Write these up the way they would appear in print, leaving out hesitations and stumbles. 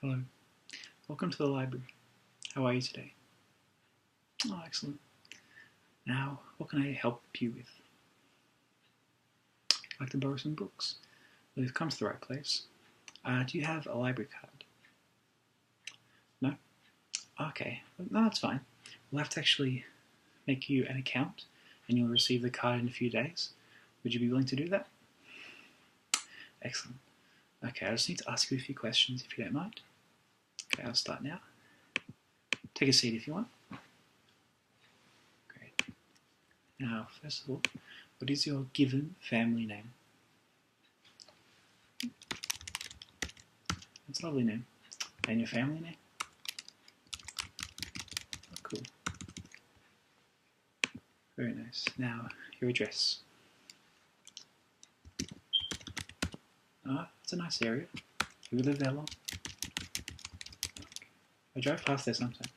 Hello, welcome to the library. How are you today? Oh, excellent. Now, what can I help you with? I'd like to borrow some books. Well, you've come to the right place. Do you have a library card? No? Okay, no, that's fine. We'll have to actually make you an account and you'll receive the card in a few days. Would you be willing to do that? Excellent. Okay, I just need to ask you a few questions if you don't mind. Okay, I'll start now. Take a seat if you want. Great. Now, first of all, what is your given family name? That's a lovely name. And your family name? Oh, cool. Very nice. Now, your address. Oh, that's a nice area. Have you lived there long? I drive past there sometimes.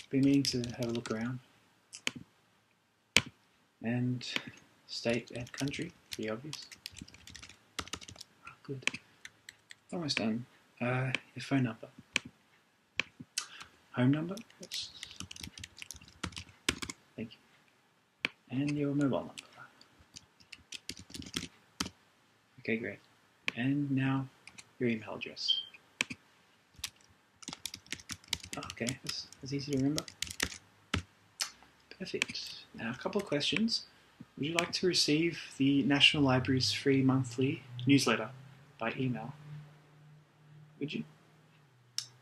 Been meaning to have a look around. And state and country, pretty obvious. Oh, good. Almost done. Your phone number. Home number? Yes. Thank you. And your mobile number. Okay, great. And now your email address. Okay, that's easy to remember. Perfect. Now, a couple of questions. Would you like to receive the National Library's free monthly newsletter by email? Would you?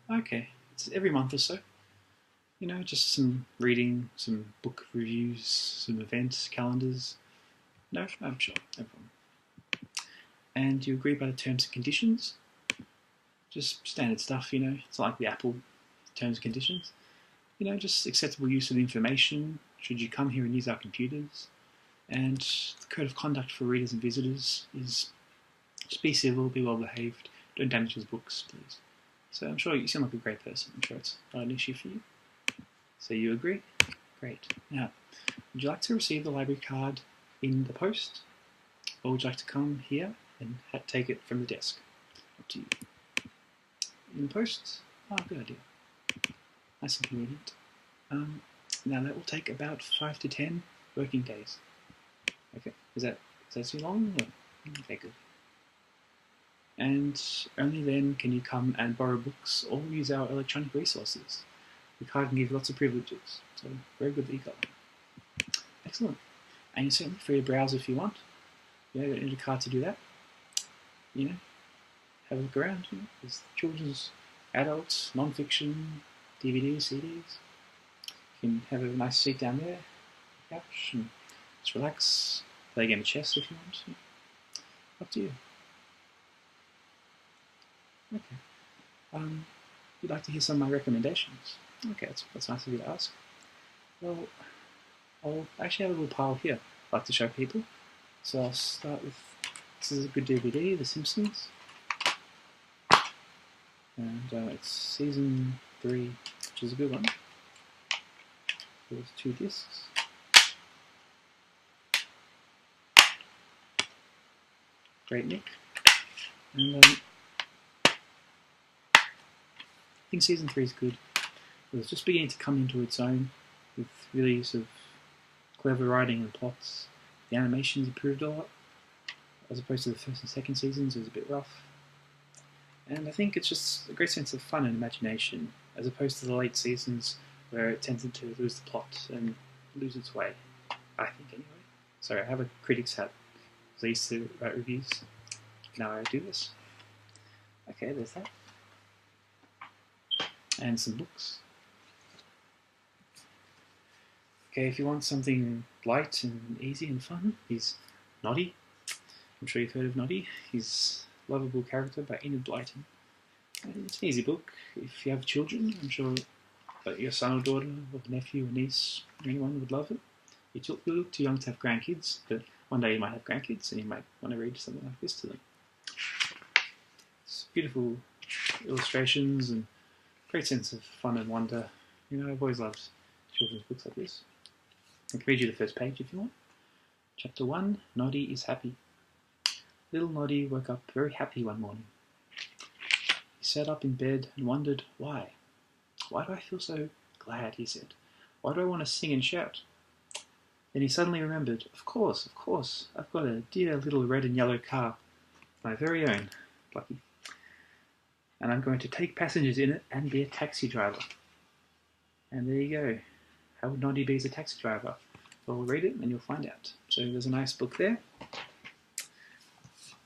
Okay, it's every month or so. You know, just some reading, some book reviews, some events, calendars. No? I'm sure, no problem. And you agree by the terms and conditions? Just standard stuff, you know, it's like the Apple terms and conditions. You know, just acceptable use of information should you come here and use our computers. And the code of conduct for readers and visitors is just be civil, be well behaved, don't damage his books, please. So I'm sure you seem like a great person. I'm sure it's not an issue for you. So you agree? Great. Now, would you like to receive the library card in the post? Or would you like to come here and take it from the desk? Up to you. In the post? Oh, good idea. Nice and convenient. Now that will take about 5 to 10 working days. Okay, is that too long? Or? Okay, good. And only then can you come and borrow books or use our electronic resources. The card can give you lots of privileges, so very good that you got one. Excellent. And you're certainly free to browse if you want. You don't need a card to do that. You know, have a look around. You know, there's children's, adults, non-fiction, DVDs, CDs. You can have a nice seat down there, couch, and just relax. Play a game of chess if you want. You know, up to you. Okay. You'd like to hear some of my recommendations? Okay, that's nice of you to ask. Well, I'll actually have a little pile here I'd like to show people. So I'll start with, this is a good DVD, The Simpsons. And it's season 3, which is a good one. There's 2 discs. Great nick. And I think season 3 is good. It was just beginning to come into its own with really sort of clever writing and plots. The animation's improved a lot, as opposed to the first and second seasons. It was a bit rough. And I think it's just a great sense of fun and imagination, as opposed to the late seasons where it tended to lose the plot and lose its way, I think anyway. Sorry, I have a critic's hat, because I used to write reviews. Now I do this. Okay, there's that. And some books. Okay, if you want something light and easy and fun, he's Noddy. I'm sure you've heard of Noddy. He's a lovable character by Enid Blyton. It's an easy book. If you have children, I'm sure that your son or daughter or nephew or niece or anyone would love it. You look too young to have grandkids, but one day you might have grandkids and you might want to read something like this to them. It's beautiful illustrations and great sense of fun and wonder. You know, I've always loved children's books like this. I can read you the first page if you want. Chapter 1, Noddy is happy. Little Noddy woke up very happy one morning. He sat up in bed and wondered why. Why do I feel so glad, he said. Why do I want to sing and shout? Then he suddenly remembered, of course, I've got a dear little red and yellow car, my very own, Plucky. And I'm going to take passengers in it and be a taxi driver. And there you go. How would Noddy be as a taxi driver? Well, we'll read it and you'll find out. So there's a nice book there.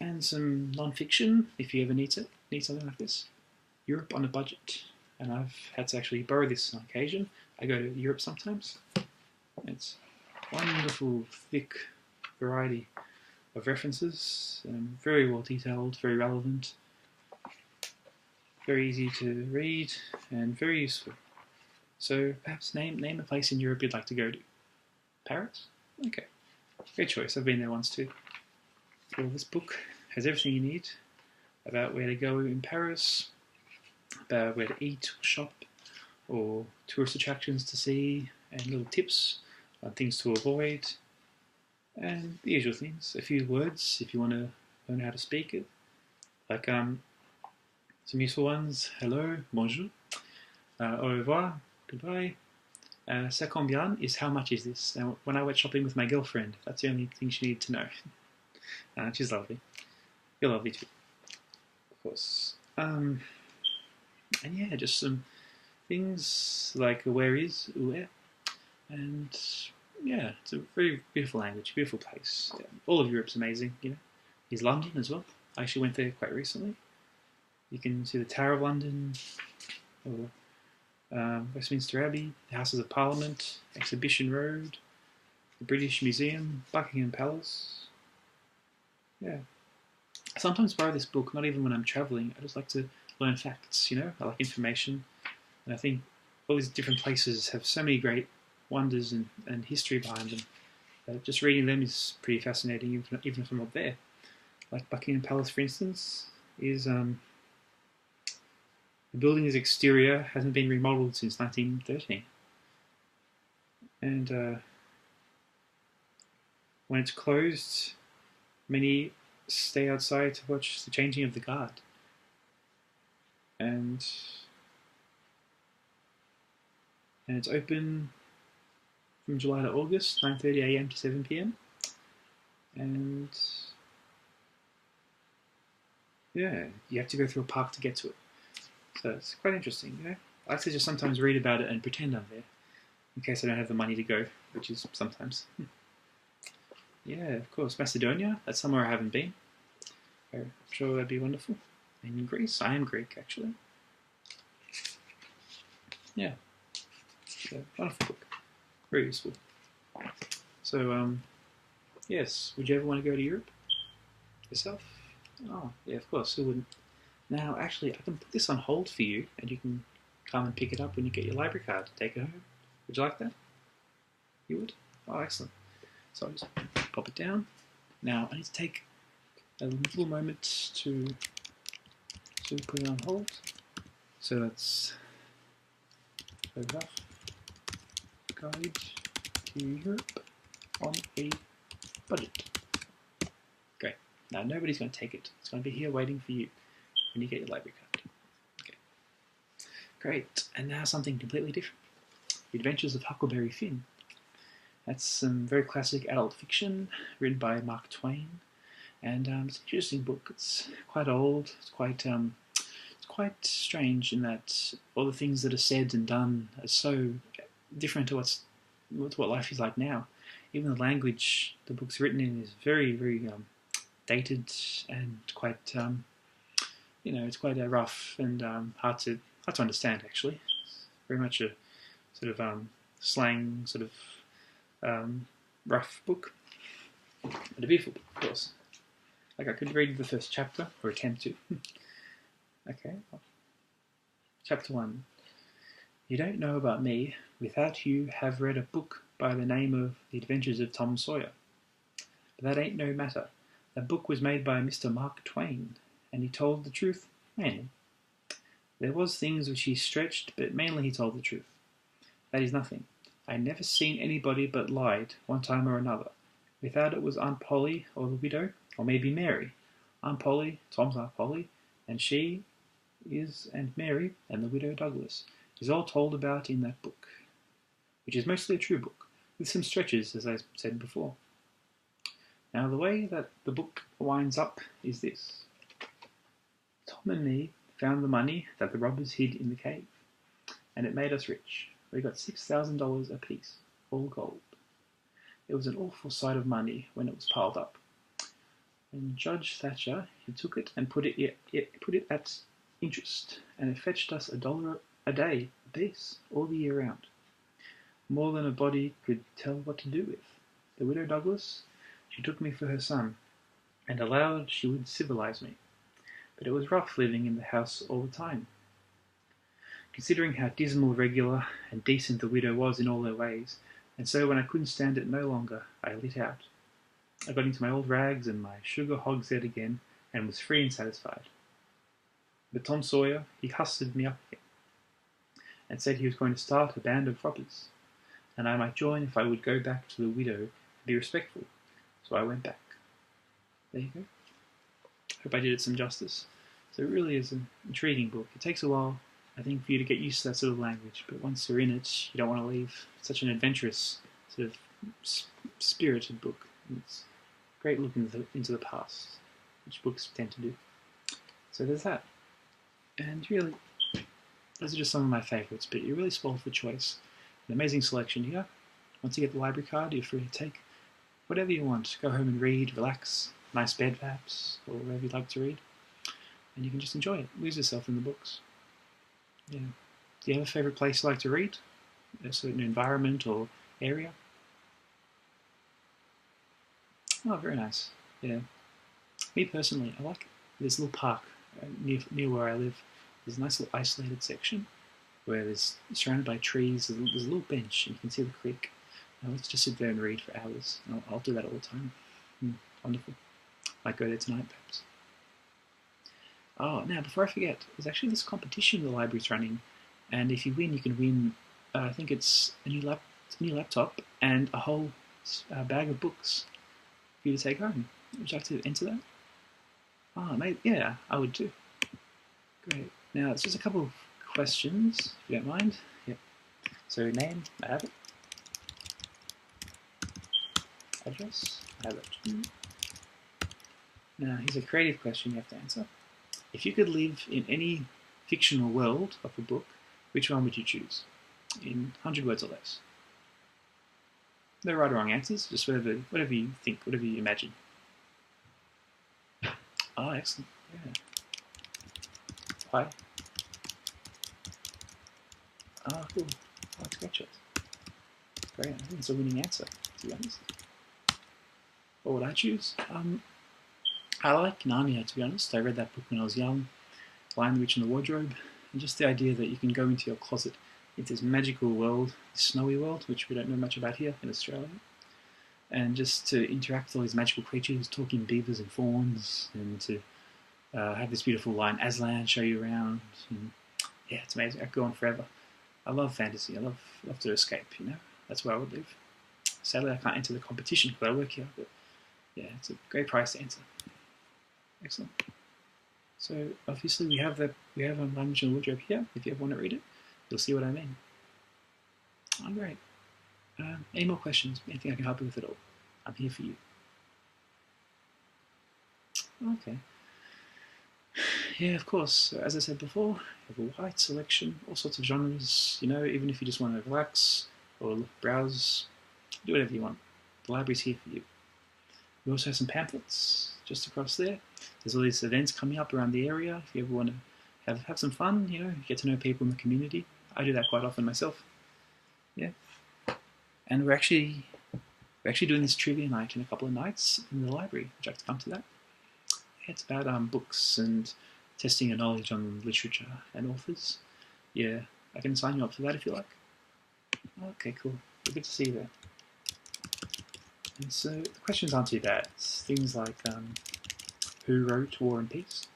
And some non-fiction, if you ever need something like this. Europe on a Budget. And I've had to actually borrow this on occasion. I go to Europe sometimes. It's wonderful, thick variety of references. Very well detailed, very relevant. Very easy to read and very useful. So perhaps name a place in Europe you'd like to go to. Paris? Okay. Great choice. I've been there once too. Well, this book has everything you need about where to go in Paris, about where to eat or shop, or tourist attractions to see, and little tips on things to avoid, and the usual things. A few words if you want to learn how to speak it. Like some useful ones. Hello, bonjour, au revoir, goodbye. Ça combien is how much is this? Now, when I went shopping with my girlfriend, that's the only thing she needed to know. She's lovely. You're lovely too, of course. And yeah, just some things like where is, où, and yeah, it's a very beautiful language, beautiful place. Yeah, all of Europe's amazing, you know. There's London as well. I actually went there quite recently. You can see the Tower of London, or Westminster Abbey, the Houses of Parliament, Exhibition Road, the British Museum, Buckingham Palace. Yeah. I sometimes borrow this book, not even when I'm travelling. I just like to learn facts, you know. I like information. And I think all these different places have so many great wonders and history behind them. Just reading them is pretty fascinating, even if I'm not there. Like Buckingham Palace, for instance, is the building's exterior hasn't been remodelled since 1913. And when it's closed, many stay outside to watch the changing of the guard. And it's open from July to August, 9:30 AM to 7 PM. And yeah, you have to go through a park to get to it. So it's quite interesting, you know. I like to just sometimes read about it and pretend I'm there, in case I don't have the money to go, which is sometimes. Yeah, of course. Macedonia, that's somewhere I haven't been. I'm sure that'd be wonderful. And in Greece, I am Greek, actually. Yeah. Wonderful book. Very useful. So, yes, would you ever want to go to Europe? Yourself? Oh, yeah, of course, who wouldn't? Now, actually, I can put this on hold for you, and you can come and pick it up when you get your library card. Take it home. Would you like that? You would? Oh, excellent. So I'll just pop it down. Now, I need to take a little moment to put it on hold. So that's a rough guide to Europe on a budget. Great. Now, nobody's going to take it. It's going to be here waiting for you when you get your library card. Okay. Great. And now something completely different. The Adventures of Huckleberry Finn. That's some very classic adult fiction written by Mark Twain, and it's an interesting book. It's quite old. It's quite strange in that all the things that are said and done are so different to what life is like now. Even the language the book's written in is very, very dated and quite, it's quite rough and hard to understand. Actually, it's very much a sort of slang sort of. Rough book, and a beautiful book, of course. Like I could read the first chapter, or attempt to. Okay. Chapter 1. You don't know about me without you have read a book by the name of The Adventures of Tom Sawyer. But that ain't no matter. That book was made by Mr. Mark Twain, and he told the truth, mainly. There was things which he stretched, but mainly he told the truth. That is nothing. I never seen anybody but lied, one time or another. Without it was Aunt Polly, or the widow, or maybe Mary. Aunt Polly, Tom's Aunt Polly, and she and Mary and the Widow Douglas is all told about in that book, which is mostly a true book, with some stretches, as I said before. Now, the way that the book winds up is this. Tom and me found the money that the robbers hid in the cave, and it made us rich. We got $6,000 apiece, all gold. It was an awful sight of money when it was piled up. And Judge Thatcher, he took it and put it at interest, and it fetched us $1 a day apiece, all the year round. More than a body could tell what to do with. The Widow Douglas, she took me for her son, and allowed she would civilize me. But it was rough living in the house all the time. Considering how dismal, regular, and decent the widow was in all her ways, and so when I couldn't stand it no longer, I lit out. I got into my old rags and my sugar hogshead again, and was free and satisfied. But Tom Sawyer, he hustled me up again, and said he was going to start a band of robbers, and I might join if I would go back to the widow and be respectful. So I went back. There you go. Hope I did it some justice. So it really is an intriguing book. It takes a while, I think, for you to get used to that sort of language, but once you're in it, you don't want to leave. It's such an adventurous, sort of spirited book. It's a great look into the past, which books tend to do. So there's that. And really, those are just some of my favourites, but you're really spoiled for choice. An amazing selection here. Once you get the library card, you're free to take whatever you want. Go home and read, relax, nice bed perhaps, or wherever you'd like to read. And you can just enjoy it, lose yourself in the books. Yeah. Do you have a favourite place you like to read? A certain environment or area? Oh, very nice. Yeah. Me personally, I like this little park near where I live. There's a nice little isolated section where there's surrounded by trees. There's a little bench and you can see the creek. Let's just sit there and read for hours. I'll do that all the time. Wonderful. Might go there tonight, perhaps. Oh, now, before I forget, there's actually this competition the library's running, and if you win, you can win, I think it's a new laptop and a whole bag of books for you to take home. Would you like to enter that? Oh, maybe, yeah, I would too. Great. Now, it's just a couple of questions, if you don't mind. Yep. So, name, I have it. Address, I have it. Now, here's a creative question you have to answer. If you could live in any fictional world of a book, which one would you choose? In 100 words or less. No right or wrong answers, just whatever you think, whatever you imagine. Oh, excellent. Yeah. Why? Oh, cool. Oh, it's great choice. Great. I think it's a winning answer, to be honest. What would I choose? I like Narnia, to be honest. I read that book when I was young. Lion, the Witch and the Wardrobe. And just the idea that you can go into your closet, into this magical world, this snowy world, which we don't know much about here in Australia. And just to interact with all these magical creatures, talking beavers and fawns, and to have this beautiful lion Aslan show you around. And, yeah, it's amazing. I could go on forever. I love fantasy. I love to escape, you know. That's where I would live. Sadly, I can't enter the competition because I work here, but yeah, it's a great prize to enter. Excellent. So obviously we have Lion, Witch and the Wardrobe here. If you ever want to read it, you'll see what I mean. Oh, great. Any more questions? Anything I can help you with at all? I'm here for you. Okay. Yeah, of course. So as I said before, you have a wide selection, all sorts of genres. You know, even if you just want to relax or browse, do whatever you want. The library's here for you. We also have some pamphlets just across there. There's all these events coming up around the area. If you ever want to have some fun, you know, get to know people in the community. I do that quite often myself. Yeah. And we're actually doing this trivia night in a couple of nights in the library. Would you like to come to that? Yeah, it's about books and testing your knowledge on literature and authors. Yeah, I can sign you up for that if you like. Okay, cool. Good to see you there. And so the questions aren't too bad. It's things like who wrote War and Peace?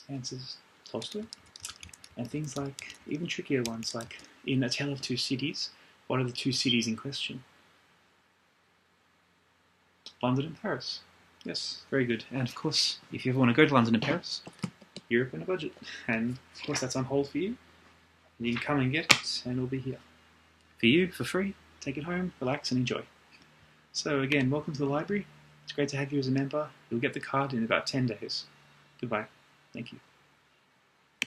Answers Tolstoy. And things like even trickier ones like in A Tale of Two Cities, what are the two cities in question? London and Paris. Yes, very good. And of course, if you ever want to go to London and Paris, Europe on a budget. And of course that's on hold for you. And you can come and get it, and it'll be here. For you, for free. Take it home, relax and enjoy. So again, welcome to the library. It's great to have you as a member. You'll get the card in about 10 days. Goodbye. Thank you.